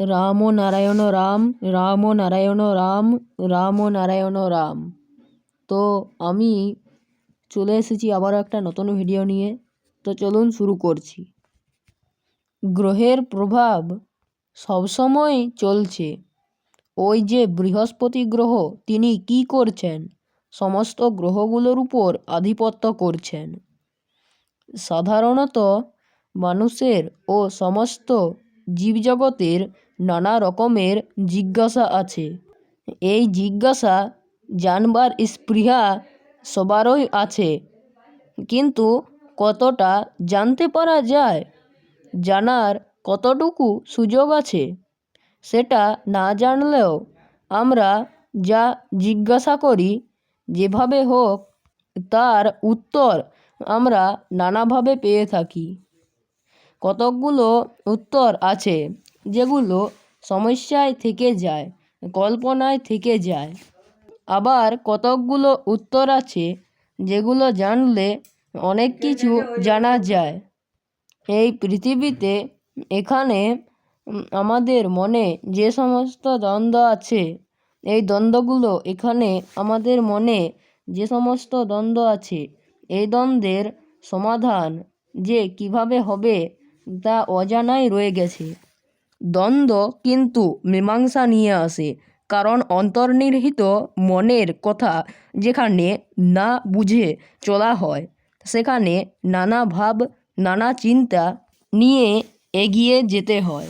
রাম নারায়ণ রাম, রাম নারায়ণ রাম, রাম নারায়ণ রাম। তো আমি চলে এসেছি আবারও একটা নতুন ভিডিও নিয়ে। তো চলুন শুরু করছি। গ্রহের প্রভাব সবসময় চলছে। ওই যে বৃহস্পতি গ্রহ, তিনি কি করছেন? সমস্ত গ্রহগুলোর উপর আধিপত্য করছেন। সাধারণত মানুষের ও সমস্ত জীবজগতের নানা রকমের জিজ্ঞাসা আছে। এই জিজ্ঞাসা জানবার স্পৃহা সবারই আছে, কিন্তু কতটা জানতে পারা যায়, জানার কতটুকু সুযোগ আছে, সেটা না জানলেও আমরা যা জিজ্ঞাসা করি, যেভাবে হোক তার উত্তর আমরা নানাভাবে পেয়ে থাকি। কতকগুলো উত্তর আছে যেগুলো সমস্যায় থেকে যায়, কল্পনায় থেকে যায়। আবার কতকগুলো উত্তর আছে যেগুলো জানলে অনেক কিছু জানা যায়। এই পৃথিবীতে এখানে আমাদের মনে যে সমস্ত দ্বন্দ্ব আছে, এই দ্বন্দ্বগুলো এখানে আমাদের মনে যে সমস্ত দ্বন্দ্ব আছে, এই দ্বন্দ্বের সমাধান যে কিভাবে হবে তা অজানাই রয়ে গেছে। দ্বন্দ্ব কিন্তু মীমাংসা নিয়ে আসে, কারণ অন্তর্নিহিত মনের কথা যেখানে না বুঝে চলা হয়, সেখানে নানা ভাব, নানা চিন্তা নিয়ে এগিয়ে যেতে হয়।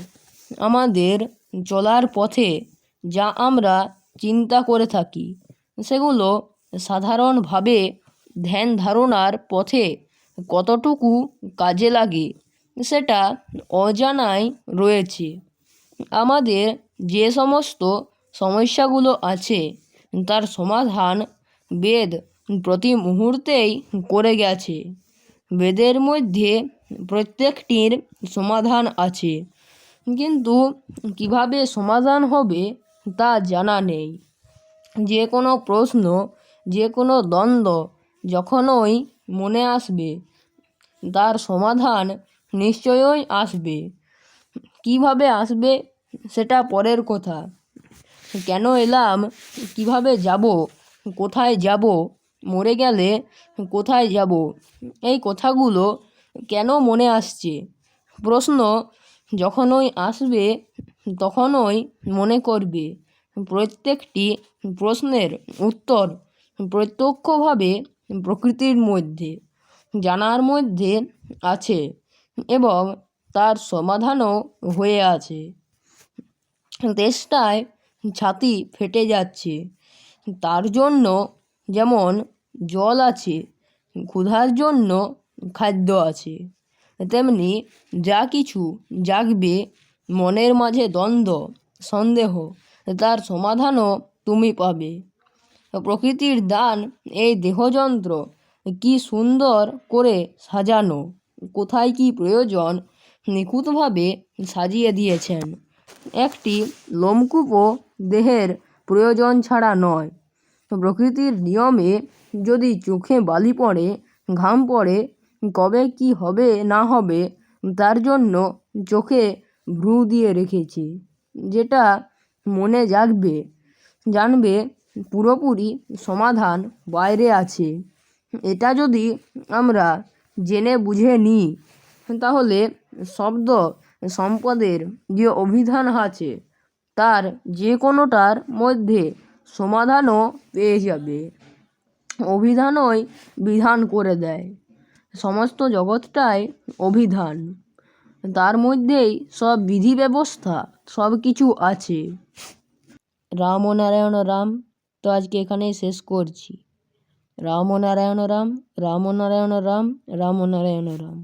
আমাদের চলার পথে যা আমরা চিন্তা করে থাকি, সেগুলো সাধারণভাবে ধ্যান ধারণার পথে কতটুকু কাজে লাগে সেটা অজানাই রয়েছে। আমাদের যে সমস্ত সমস্যাগুলো আছে, তার সমাধান বেদ প্রতি মুহূর্তেই করে গেছে। বেদের মধ্যে প্রত্যেকটির সমাধান আছে, কিন্তু কিভাবে সমাধান হবে তা জানা নেই। যে কোনো প্রশ্ন, যে কোনো দ্বন্দ্ব যখনই মনে আসবে, তার সমাধান নিশ্চয়ই আসবে। কিভাবে আসবে সেটা পরের কথা। কেন এলাম, কিভাবে যাব, কোথায় যাব, মরে গেলে কোথায় যাব, এই কথাগুলো কেন মনে আসছে, প্রশ্ন যখনই আসবে তখনই মনে করবে প্রত্যেকটি প্রশ্নের উত্তর প্রত্যক্ষভাবে প্রকৃতির মধ্যে, জানার মধ্যে আছে এবং তার সমাধানও হয়ে আছে। তেষ্টায় ছাতি ফেটে যাচ্ছে, তার জন্য যেমন জল আছে, ক্ষুধার জন্য খাদ্য আছে, তেমনি যা কিছু জাগবে মনের মাঝে দ্বন্দ্ব, সন্দেহ, তার সমাধানও তুমি পাবে। প্রকৃতির দান এই দেহযন্ত্র কি সুন্দর করে সাজানো, কোথায় কি প্রয়োজন নিখুঁতভাবে সাজিয়ে দিয়েছেন। একটি লোমকূপও দেহের প্রয়োজন ছাড়া নয়। প্রকৃতির নিয়মে যদি চোখে বালি পড়ে, ঘাম পড়ে, কবে কি হবে না হবে তার জন্য চোখে ভ্রু দিয়ে রেখেছে। যেটা মনে জাগবে, জানবে পুরোপুরি সমাধান বাইরে আছে। এটা যদি আমরা জেনে বুঝে নিই, তাহলে শব্দ সম্পদের যে অভিধান আছে, তার যে কোনোটার মধ্যে সমাধানও পেয়ে যাবে। অভিধানই বিধান করে দেয়। সমস্ত জগৎটাই অভিধান, তার মধ্যেই সব বিধি ব্যবস্থা সব কিছু আছে। রাম নারায়ণ রাম। তো আজকে এখানেই শেষ করছি। রাম নারায়ণ রাম, রাম নারায়ণ রাম, রাম নারায়ণ রাম।